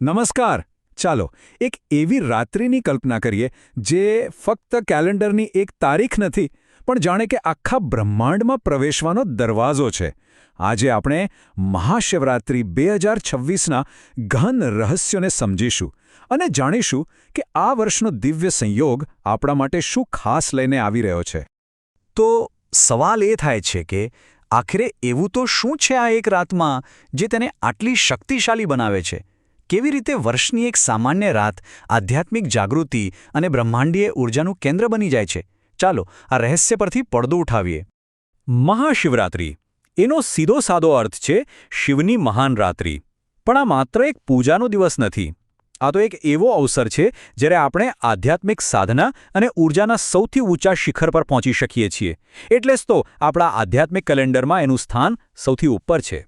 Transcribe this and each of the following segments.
નમસ્કાર. ચાલો એક એવી રાત્રિની કલ્પના કરીએ જે ફક્ત કેલેન્ડરની એક તારીખ નથી, પણ જાણે કે આખા બ્રહ્માંડમાં પ્રવેશવાનો દરવાજો છે. આજે આપણે મહાશિવરાત્રિ 2026ના ગહન રહસ્યોને સમજીશું અને જાણીશું કે આ વર્ષનો દિવ્ય સંયોગ આપણા માટે શું ખાસ લઈને આવી રહ્યો છે. તો સવાલ એ થાય છે કે આખરે એવું તો શું છે આ એક રાતમાં જે તેને આટલી શક્તિશાળી બનાવે છે? કેવી રીતે વર્ષની એક સામાન્ય રાત આધ્યાત્મિક જાગૃતિ અને બ્રહ્માંડીય ઊર્જાનું કેન્દ્ર બની જાય છે? ચાલો આ રહસ્ય પરથી પડદો ઉઠાવીએ. મહાશિવરાત્રિ એનો સીધો સાદો અર્થ છે શિવની મહાન રાત્રિ. પણ આ માત્ર એક પૂજાનો દિવસ નથી. આ તો એક એવો અવસર છે જ્યારે આપણે આધ્યાત્મિક સાધના અને ઊર્જાના સૌથી ઊંચા શિખર પર પહોંચી શકીએ છીએ. એટલે જ તો આપણા આધ્યાત્મિક કેલેન્ડરમાં એનું સ્થાન સૌથી ઉપર છે.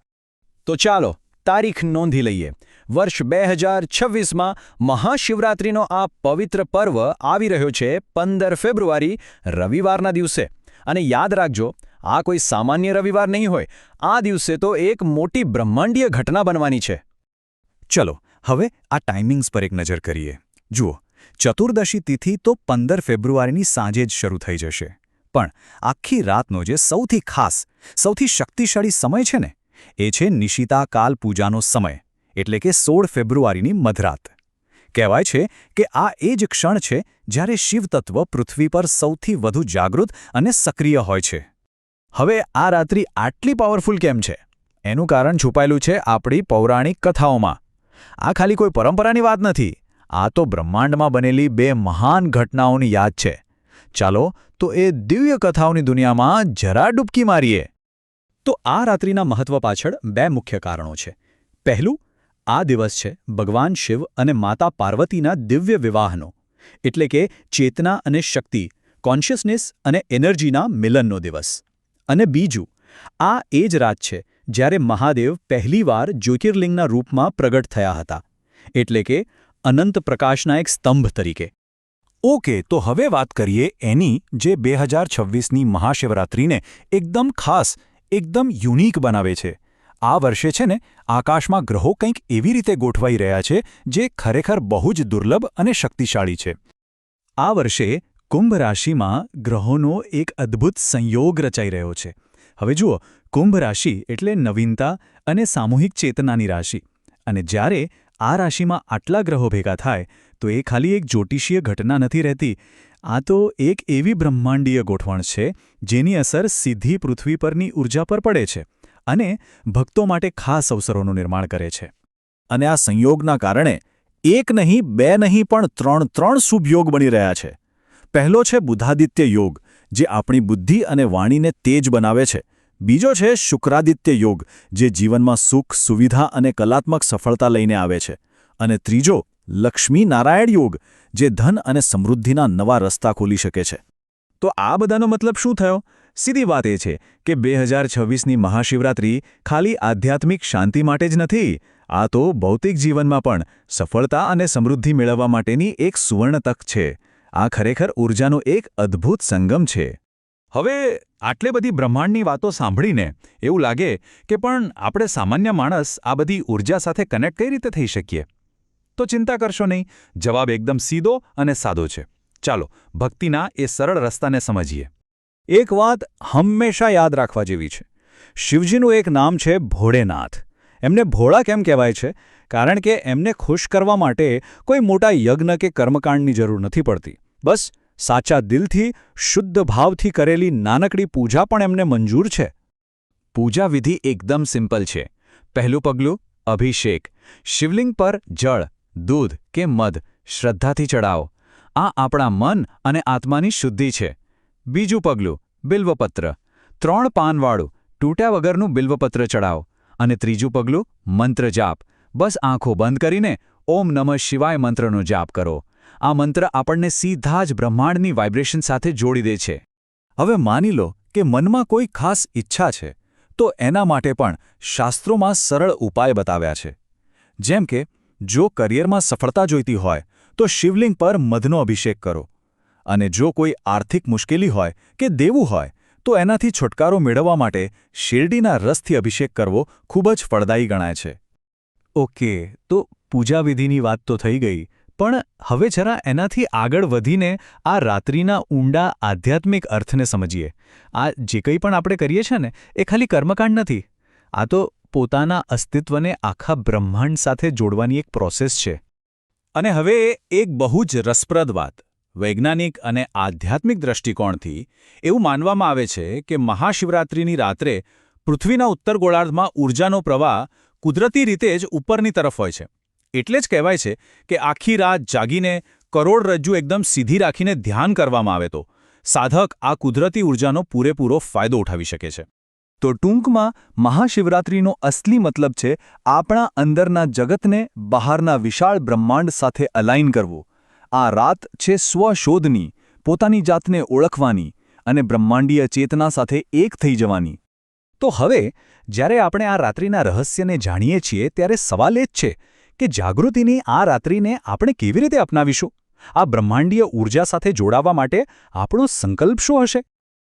તો ચાલો તારીખ નોંધી લઈએ. વર્ષ 2026માં મહાશિવરાત્રિનો આ પવિત્ર પર્વ આવી રહ્યો છે 15 ફેબ્રુઆરી રવિવારના દિવસે. અને યાદ રાખજો, આ કોઈ સામાન્ય રવિવાર નહીં હોય. આ દિવસે તો એક મોટી બ્રહ્માંડીય ઘટના બનવાની છે. ચલો હવે આ ટાઈમિંગ્સ પર એક નજર કરીએ. જુઓ, ચતુર્દશી તિથિ તો 15 ફેબ્રુઆરીની સાંજે જ શરૂ થઈ જશે. પણ આખી રાતનો જે સૌથી ખાસ, સૌથી શક્તિશાળી સમય છે ને, એ છે નિશિતા કાલ પૂજાનો સમય, એટલે કે 16 ફેબ્રુઆરીની મધરાત. કહેવાય છે કે આ એ જ ક્ષણ છે જ્યારે શિવતત્વ પૃથ્વી પર સૌથી વધુ જાગૃત અને સક્રિય હોય છે. હવે આ રાત્રિ આટલી પાવરફુલ કેમ છે? એનું કારણ છુપાયેલું છે આપણી પૌરાણિક કથાઓમાં. આ ખાલી કોઈ પરંપરાની વાત નથી. આ તો બ્રહ્માંડમાં બનેલી બે મહાન ઘટનાઓની યાદ છે. ચાલો તો એ દિવ્ય કથાઓની દુનિયામાં જરા ડૂબકી મારીએ. તો આ રાત્રિના મહત્વ પાછળ બે મુખ્ય કારણો છે. પહેલું, આ દિવસ છે ભગવાન શિવ અને માતા પાર્વતીના દિવ્ય વિવાહનો, એટલે કે ચેતના અને શક્તિ, કોન્શિયસનેસ અને એનર્જીના મિલનનો દિવસ. અને બીજું, આ એ જ રાત છે જ્યારે મહાદેવ પહેલીવાર જ્યોતિર્લિંગના રૂપમાં પ્રગટ થયા હતા, એટલે કે અનંત પ્રકાશના એક સ્તંભ તરીકે. ઓકે, તો હવે વાત કરીએ એની જે 2026ની મહાશિવરાત્રિને એકદમ ખાસ, એકદમ યુનિક બનાવે છે. આ વર્ષે છે ને, આકાશમાં ગ્રહો કંઈક એવી રીતે ગોઠવાઈ રહ્યા છે જે ખરેખર બહુ જ દુર્લભ અને શક્તિશાળી છે. આ વર્ષે કુંભ રાશિમાં ગ્રહોનો એક અદ્ભુત સંયોગ રચાઈ રહ્યો છે. હવે જુઓ, કુંભ રાશિ એટલે નવીનતા અને સામૂહિક ચેતનાની રાશિ. અને જ્યારે આ રાશિમાં આટલા ગ્રહો ભેગા થાય તો એ ખાલી એક જ્યોતિષીય ઘટના નથી રહેતી. આ તો એક એવી બ્રહ્માંડીય ગોઠવણ છે જેની અસર સીધી પૃથ્વી પરની ઊર્જા પર પડે છે અને ભક્તો માટે ખાસ અવસરોનું નિર્માણ કરે છે. અને આ સંયોગના કારણે એક નહીં, બે નહીં, પણ ત્રણ શુભ યોગ બની રહ્યા છે. પહેલો છે બુધાદિત્ય યોગ, જે આપણી બુદ્ધિ અને વાણીને તેજ બનાવે છે. બીજો છે શુક્રાદિત્ય યોગ, જે જીવનમાં સુખ, સુવિધા અને કલાત્મક સફળતા લઈને આવે છે. અને ત્રીજો લક્ષ્મી નારાયણ યોગ, જે ધન અને સમૃદ્ધિના નવા રસ્તા ખોલી શકે છે. તો આ બધાનો મતલબ શું થયો? સીધી વાત એ છે કે 2026ની મહાશિવરાત્રિ ખાલી આધ્યાત્મિક શાંતિ માટે જ નથી. આ તો ભૌતિક જીવનમાં પણ સફળતા અને સમૃદ્ધિ મેળવવા માટેની એક સુવર્ણ તક છે. આ ખરેખર ઊર્જાનો એક અદ્ભુત સંગમ છે. હવે આટલે બધી બ્રહ્માંડની વાતો સાંભળીને એવું લાગે કે પણ આપણે સામાન્ય માણસ આ બધી ઊર્જા સાથે કનેક્ટ કઈ રીતે થઈ શકીએ? તો ચિંતા કરશો નહીં, જવાબ એકદમ સીધો અને સાદો છે. ચાલો ભક્તિના એ સરળ રસ્તાને સમજીએ. એક વાત હંમેશા યાદ રાખવા જેવી છે. શિવજીનું એક નામ છે ભોળેનાથ. એમને ભોળા કેમ કહેવાય છે? કારણ કે એમને ખુશ કરવા માટે કોઈ મોટા યજ્ઞ કે કર્મકાંડની જરૂર નથી પડતી. બસ સાચા દિલથી, શુદ્ધ ભાવથી કરેલી નાનકડી પૂજા પણ એમને મંજૂર છે. પૂજા વિધિ એકદમ સિમ્પલ છે. પહેલું પગલું અભિષેક. શિવલિંગ પર જળ, દૂધ કે મધ શ્રદ્ધાથી ચડાવો. આ આપણા મન અને આત્માની શુદ્ધિ છે. બીજું પગલું બિલ્વપત્ર. 3 પાનવાળું, તૂટ્યા વગરનું બિલ્વપત્ર ચડાવો. અને ત્રીજું પગલું મંત્ર જાપ. બસ આંખો બંધ કરીને ઓમ નમઃ શિવાય મંત્રનો જાપ કરો. આ મંત્ર આપણને સીધા જ બ્રહ્માંડની વાઇબ્રેશન સાથે જોડી દે છે. હવે માની લો કે મનમાં કોઈ ખાસ ઈચ્છા છે, તો એના માટે પણ શાસ્ત્રોમાં સરળ ઉપાય બતાવ્યા છે. જેમ કે જો કરિયરમાં સફળતા જોઈતી હોય તો શિવલિંગ પર મધનો અભિષેક કરો. અને જો કોઈ આર્થિક મુશ્કેલી હોય કે દેવું હોય તો એનાથી છુટકારો મેળવવા માટે શેરડીના રસથી અભિષેક કરવો ખૂબ જ ફળદાયી ગણાય છે. ઓકે, તો પૂજાવિધિની વાત તો થઈ ગઈ, પણ હવે જરા એનાથી આગળ વધીને આ રાત્રિના ઊંડા આધ્યાત્મિક અર્થને સમજીએ. આ જે કંઈ પણ આપણે કરીએ છીએ ને, એ ખાલી કર્મકાંડ નથી. આ તો પોતાના અસ્તિત્વને આખા બ્રહ્માંડ સાથે જોડવાની એક પ્રોસેસ છે. અને હવે એક બહુ જ રસપ્રદ વાત. વૈજ્ઞાનિક અને આધ્યાત્મિક દૃષ્ટિકોણથી એવું માનવામાં આવે છે કે મહાશિવરાત્રિની રાત્રે પૃથ્વીના ઉત્તર ગોળાર્ધમાં ઊર્જાનો પ્રવાહ કુદરતી રીતે જ ઉપરની તરફ હોય છે. એટલે જ કહેવાય છે કે આખી રાત જાગીને કરોડરજ્જુ એકદમ સીધી રાખીને ધ્યાન કરવામાં આવે તો સાધક આ કુદરતી ઊર્જાનો પૂરેપૂરો ફાયદો ઉઠાવી શકે છે. તો ટૂંકમાં મહાશિવરાત્રિનો અસલી મતલબ છે આપણા અંદરના જગતને બહારના વિશાળ બ્રહ્માંડ સાથે અલાઇન કરવું. આ રાત છે સ્વશોધની, પોતાની જાતને ઓળખવાની અને બ્રહ્માંડીય ચેતના સાથે એક થઈ જવાની. તો હવે જ્યારે આપણે આ રાત્રિના રહસ્યને જાણીએ છીએ ત્યારે સવાલ એ જ છે કે જાગૃતિની આ રાત્રિને આપણે કેવી રીતે અપનાવીશું? આ બ્રહ્માંડીય ઊર્જા સાથે જોડાવા માટે આપણો સંકલ્પ શું હશે?